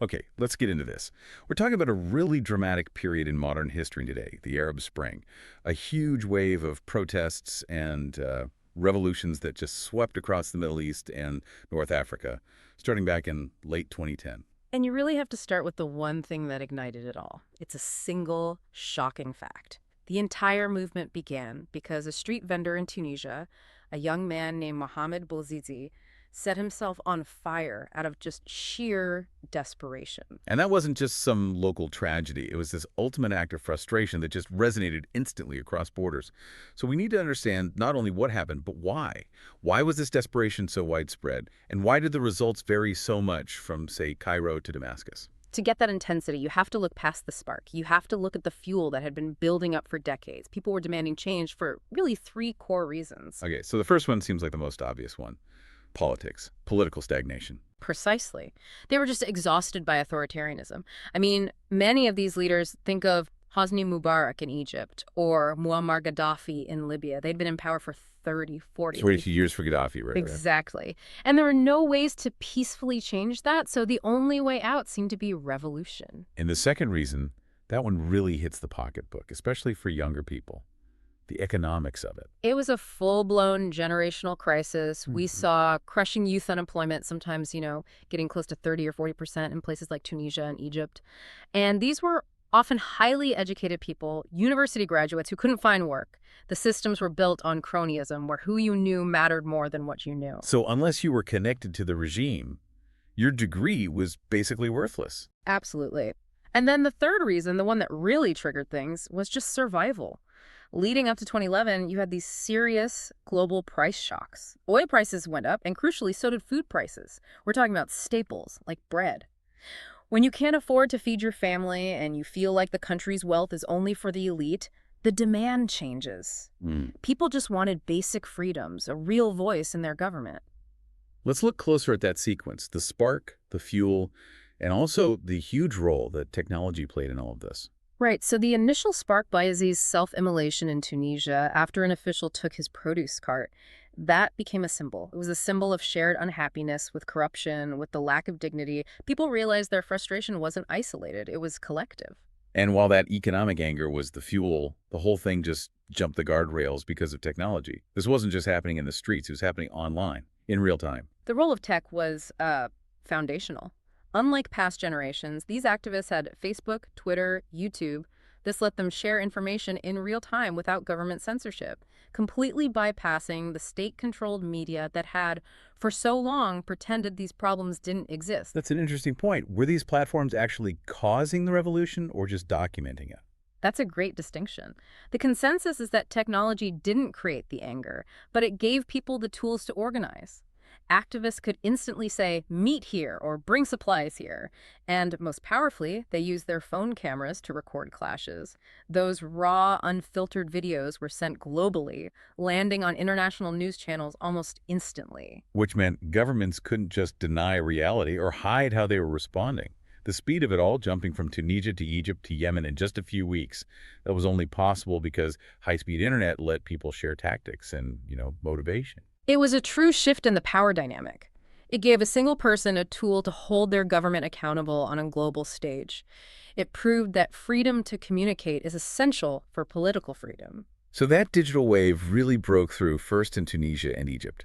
Okay, let's get into this. We're talking about a really dramatic period in modern history today, the Arab Spring. A huge wave of protests and revolutions that just swept across the Middle East and North Africa, starting back in late 2010. And you really have to start with the one thing that ignited it all. It's a single, shocking fact. The entire movement began because a street vendor in Tunisia, a young man named Mohamed Bouazizi, set himself on fire out of just sheer desperation. And that wasn't just some local tragedy. It was this ultimate act of frustration that just resonated instantly across borders. So we need to understand not only what happened, but why. Why was this desperation so widespread? And why did the results vary so much from, say, Cairo to Damascus? To get that intensity, you have to look past the spark. You have to look at the fuel that had been building up for decades. People were demanding change for really three core reasons. Okay, so the first one seems like the most obvious one. Politics, political stagnation. Precisely. They were just exhausted by authoritarianism. I mean, many of these leaders, think of Hosni Mubarak in Egypt or Muammar Gaddafi in Libya. They'd been in power for 30, 40. 22 years for Gaddafi, right? Exactly. And there were no ways to peacefully change that, so the only way out seemed to be revolution. And the second reason, that one really hits the pocketbook, especially for younger people. The economics of it. It was a full-blown generational crisis. We saw crushing youth unemployment, sometimes, getting close to 30 or 40% in places like Tunisia and Egypt. And these were often highly educated people, university graduates who couldn't find work. The systems were built on cronyism, where who you knew mattered more than what you knew. So unless you were connected to the regime, your degree was basically worthless. Absolutely. And then the third reason, the one that really triggered things, was just survival. Leading up to 2011, you had these serious global price shocks. Oil prices went up, and crucially, so did food prices. We're talking about staples, like bread. When you can't afford to feed your family and you feel like the country's wealth is only for the elite, the demand changes. People just wanted basic freedoms, a real voice in their government. Let's look closer at that sequence, the spark, the fuel, and also the huge role that technology played in all of this. Right, so the initial spark Bouazizi's self-immolation in Tunisia after an official took his produce cart, that became a symbol. It was a symbol of shared unhappiness with corruption, with the lack of dignity. People realized their frustration wasn't isolated, it was collective. And while that economic anger was the fuel, the whole thing just jumped the guardrails because of technology. This wasn't just happening in the streets, it was happening online, in real time. The role of tech was foundational. Unlike past generations, these activists had Facebook, Twitter, YouTube. This let them share information in real time without government censorship, completely bypassing the state-controlled media that had, for so long, pretended these problems didn't exist. That's an interesting point. Were these platforms actually causing the revolution or just documenting it? That's a great distinction. The consensus is that technology didn't create the anger, but it gave people the tools to organize. Activists could instantly say, meet here, or bring supplies here. And most powerfully, they used their phone cameras to record clashes. Those raw, unfiltered videos were sent globally, landing on international news channels almost instantly. Which meant governments couldn't just deny reality or hide how they were responding. The speed of it all, jumping from Tunisia to Egypt to Yemen in just a few weeks, that was only possible because high-speed internet let people share tactics and, motivation. It was a true shift in the power dynamic. It gave a single person a tool to hold their government accountable on a global stage. It proved that freedom to communicate is essential for political freedom. So that digital wave really broke through first in Tunisia and Egypt.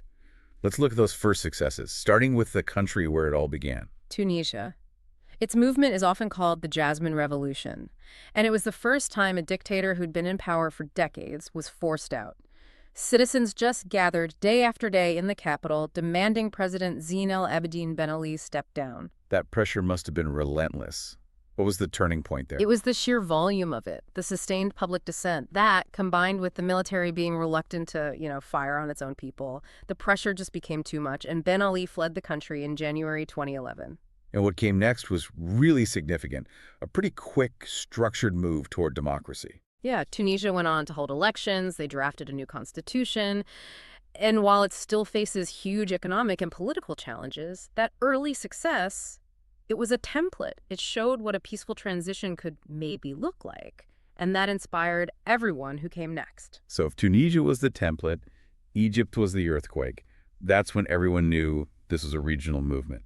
Let's look at those first successes, starting with the country where it all began. Tunisia. Its movement is often called the Jasmine Revolution, and it was the first time a dictator who'd been in power for decades was forced out. Citizens just gathered day after day in the capital, demanding President Zine El Abidine Ben Ali step down. That pressure must have been relentless. What was the turning point there? It was the sheer volume of it, the sustained public dissent. That, combined with the military being reluctant to, fire on its own people, the pressure just became too much, and Ben Ali fled the country in January 2011. And what came next was really significant, a pretty quick, structured move toward democracy. Yeah, Tunisia went on to hold elections, they drafted a new constitution, and while it still faces huge economic and political challenges, that early success, it was a template. It showed what a peaceful transition could maybe look like, and that inspired everyone who came next. So if Tunisia was the template, Egypt was the earthquake, that's when everyone knew this was a regional movement.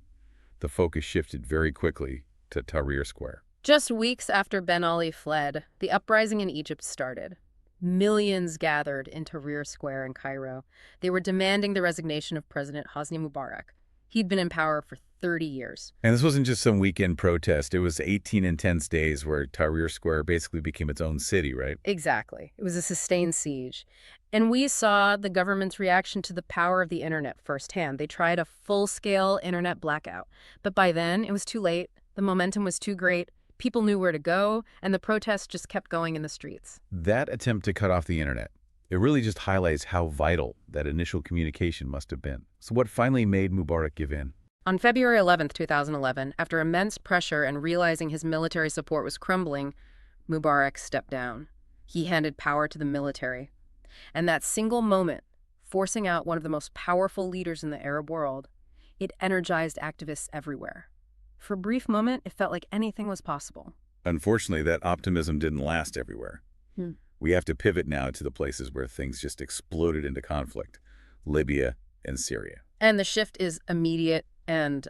The focus shifted very quickly to Tahrir Square. Just weeks after Ben Ali fled, the uprising in Egypt started. Millions gathered in Tahrir Square in Cairo. They were demanding the resignation of President Hosni Mubarak. He'd been in power for 30 years. And this wasn't just some weekend protest. It was 18 intense days where Tahrir Square basically became its own city, right? Exactly. It was a sustained siege. And we saw the government's reaction to the power of the internet firsthand. They tried a full-scale internet blackout. But by then, it was too late. The momentum was too great. People knew where to go, and the protests just kept going in the streets. That attempt to cut off the internet, it really just highlights how vital that initial communication must have been. So what finally made Mubarak give in? On February 11th, 2011, after immense pressure and realizing his military support was crumbling, Mubarak stepped down. He handed power to the military. And that single moment, forcing out one of the most powerful leaders in the Arab world, it energized activists everywhere. For a brief moment, it felt like anything was possible. Unfortunately, that optimism didn't last everywhere. We have to pivot now to the places where things just exploded into conflict: Libya and Syria. And the shift is immediate and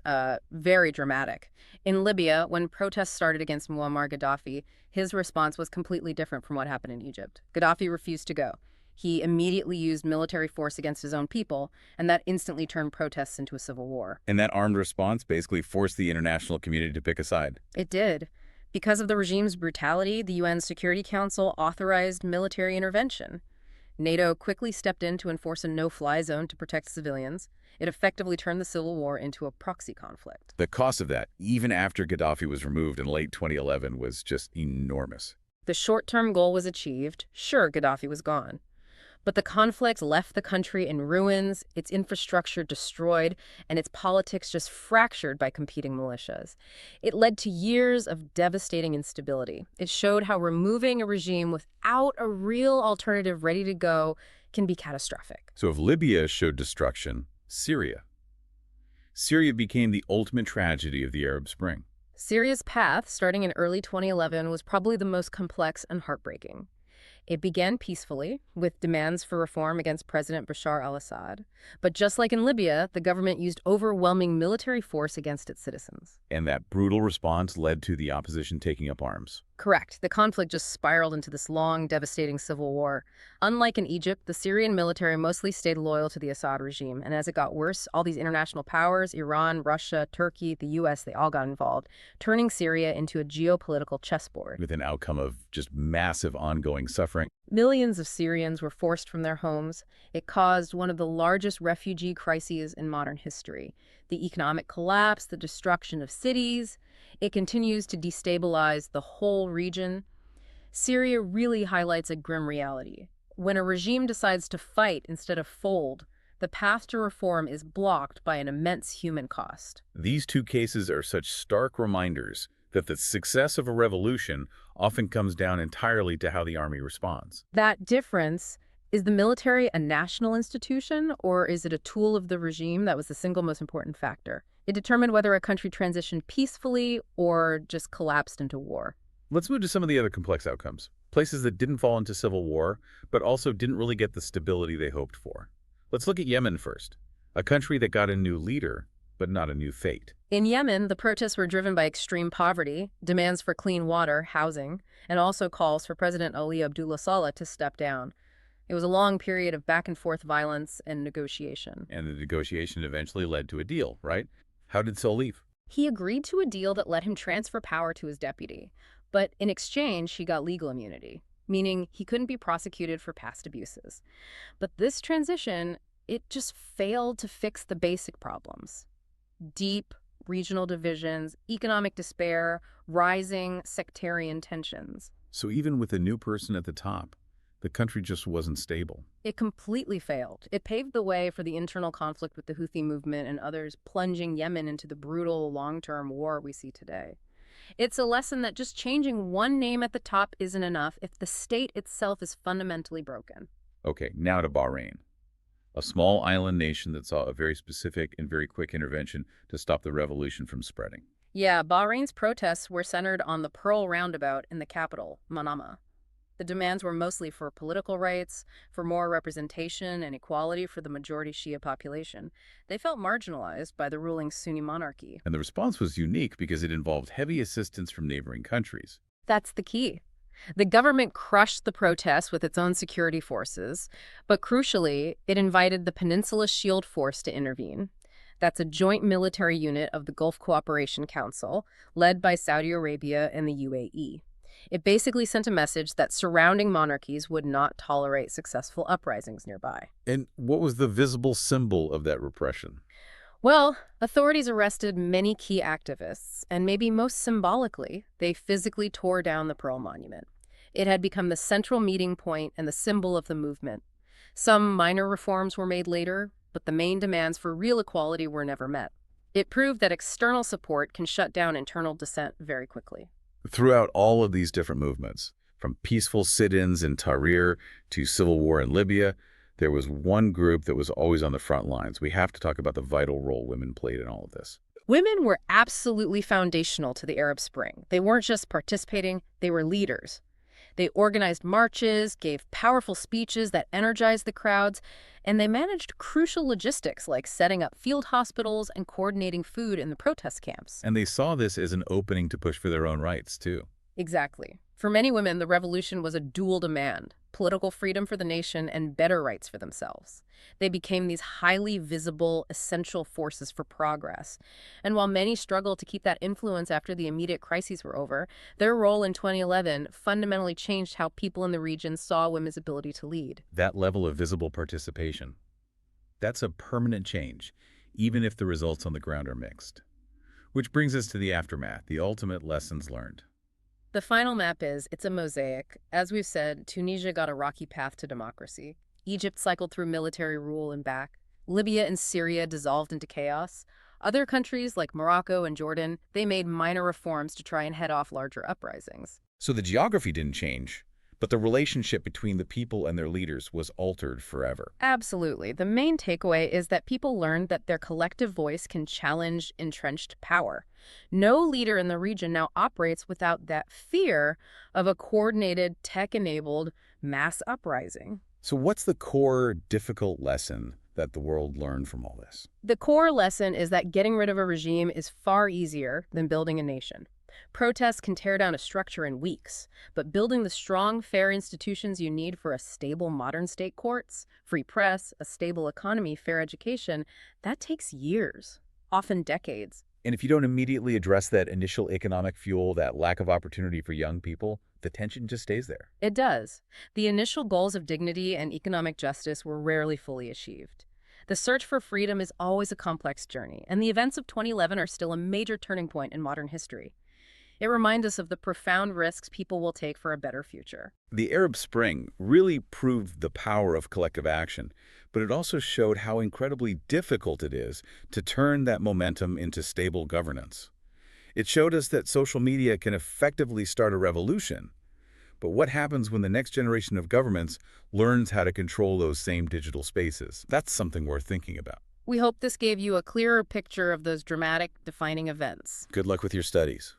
very dramatic. In Libya, when protests started against Muammar Gaddafi, his response was completely different from what happened in Egypt. Gaddafi refused to go. He immediately used military force against his own people, and that instantly turned protests into a civil war. And that armed response basically forced the international community to pick a side. It did. Because of the regime's brutality, the UN Security Council authorized military intervention. NATO quickly stepped in to enforce a no-fly zone to protect civilians. It effectively turned the civil war into a proxy conflict. The cost of that, even after Gaddafi was removed in late 2011, was just enormous. The short-term goal was achieved. Sure, Gaddafi was gone. But the conflict left the country in ruins, its infrastructure destroyed, and its politics just fractured by competing militias. It led to years of devastating instability. It showed how removing a regime without a real alternative ready to go can be catastrophic. So if Libya showed destruction, Syria became the ultimate tragedy of the Arab Spring. Syria's path, starting in early 2011, was probably the most complex and heartbreaking. It began peacefully, with demands for reform against President Bashar al-Assad. But just like in Libya, the government used overwhelming military force against its citizens. And that brutal response led to the opposition taking up arms. Correct. The conflict just spiraled into this long, devastating civil war. Unlike in Egypt, the Syrian military mostly stayed loyal to the Assad regime. And as it got worse, all these international powers, Iran, Russia, Turkey, the US, they all got involved, turning Syria into a geopolitical chessboard. With an outcome of just massive ongoing suffering. Millions of Syrians were forced from their homes. It caused one of the largest refugee crises in modern history. The economic collapse, the destruction of cities. It continues to destabilize the whole region. Syria really highlights a grim reality. When a regime decides to fight instead of fold, the path to reform is blocked by an immense human cost. These two cases are such stark reminders that the success of a revolution often comes down entirely to how the army responds. That difference, is the military a national institution, or is it a tool of the regime? That was the single most important factor. It determined whether a country transitioned peacefully or just collapsed into war. Let's move to some of the other complex outcomes. Places that didn't fall into civil war, but also didn't really get the stability they hoped for. Let's look at Yemen first, a country that got a new leader, but not a new fate. In Yemen, the protests were driven by extreme poverty, demands for clean water, housing, and also calls for President Ali Abdullah Saleh to step down. It was a long period of back-and-forth violence and negotiation. And the negotiation eventually led to a deal, right? How did Saleh leave? He agreed to a deal that let him transfer power to his deputy, but in exchange, he got legal immunity, meaning he couldn't be prosecuted for past abuses. But this transition, it just failed to fix the basic problems. Deep regional divisions, economic despair, rising sectarian tensions. So even with a new person at the top, the country just wasn't stable. It completely failed. It paved the way for the internal conflict with the Houthi movement and others, plunging Yemen into the brutal long-term war we see today. It's a lesson that just changing one name at the top isn't enough if the state itself is fundamentally broken. Okay, now to Bahrain, a small island nation that saw a very specific and very quick intervention to stop the revolution from spreading. Yeah, Bahrain's protests were centered on the Pearl Roundabout in the capital, Manama. The demands were mostly for political rights, for more representation and equality for the majority Shia population. They felt marginalized by the ruling Sunni monarchy. And the response was unique because it involved heavy assistance from neighboring countries. That's the key. The government crushed the protests with its own security forces, but crucially, it invited the Peninsula Shield Force to intervene. That's a joint military unit of the Gulf Cooperation Council, led by Saudi Arabia and the UAE. It basically sent a message that surrounding monarchies would not tolerate successful uprisings nearby. And what was the visible symbol of that repression? Well, authorities arrested many key activists, and maybe most symbolically, they physically tore down the Pearl Monument. It had become the central meeting point and the symbol of the movement. Some minor reforms were made later, but the main demands for real equality were never met. It proved that external support can shut down internal dissent very quickly. Throughout all of these different movements, from peaceful sit-ins in Tahrir to civil war in Libya, there was one group that was always on the front lines. We have to talk about the vital role women played in all of this. Women were absolutely foundational to the Arab Spring. They weren't just participating, they were leaders. They organized marches, gave powerful speeches that energized the crowds, and they managed crucial logistics like setting up field hospitals and coordinating food in the protest camps. And they saw this as an opening to push for their own rights, too. Exactly. For many women, the revolution was a dual demand: political freedom for the nation and better rights for themselves. They became these highly visible, essential forces for progress. And while many struggled to keep that influence after the immediate crises were over, their role in 2011 fundamentally changed how people in the region saw women's ability to lead. That level of visible participation, that's a permanent change, even if the results on the ground are mixed. Which brings us to the aftermath, the ultimate lessons learned. The final map it's a mosaic. As we've said, Tunisia got a rocky path to democracy. Egypt cycled through military rule and back. Libya and Syria dissolved into chaos. Other countries like Morocco and Jordan, they made minor reforms to try and head off larger uprisings. So the geography didn't change, but the relationship between the people and their leaders was altered forever. Absolutely. The main takeaway is that people learned that their collective voice can challenge entrenched power. No leader in the region now operates without that fear of a coordinated, tech-enabled mass uprising. So what's the core difficult lesson that the world learned from all this? The core lesson is that getting rid of a regime is far easier than building a nation. Protests can tear down a structure in weeks, but building the strong, fair institutions you need for a stable modern state courts, free press, a stable economy, fair education, that takes years, often decades. And if you don't immediately address that initial economic fuel, that lack of opportunity for young people, the tension just stays there. It does. The initial goals of dignity and economic justice were rarely fully achieved. The search for freedom is always a complex journey, and the events of 2011 are still a major turning point in modern history. It reminds us of the profound risks people will take for a better future. The Arab Spring really proved the power of collective action, but it also showed how incredibly difficult it is to turn that momentum into stable governance. It showed us that social media can effectively start a revolution, but what happens when the next generation of governments learns how to control those same digital spaces? That's something worth thinking about. We hope this gave you a clearer picture of those dramatic, defining events. Good luck with your studies.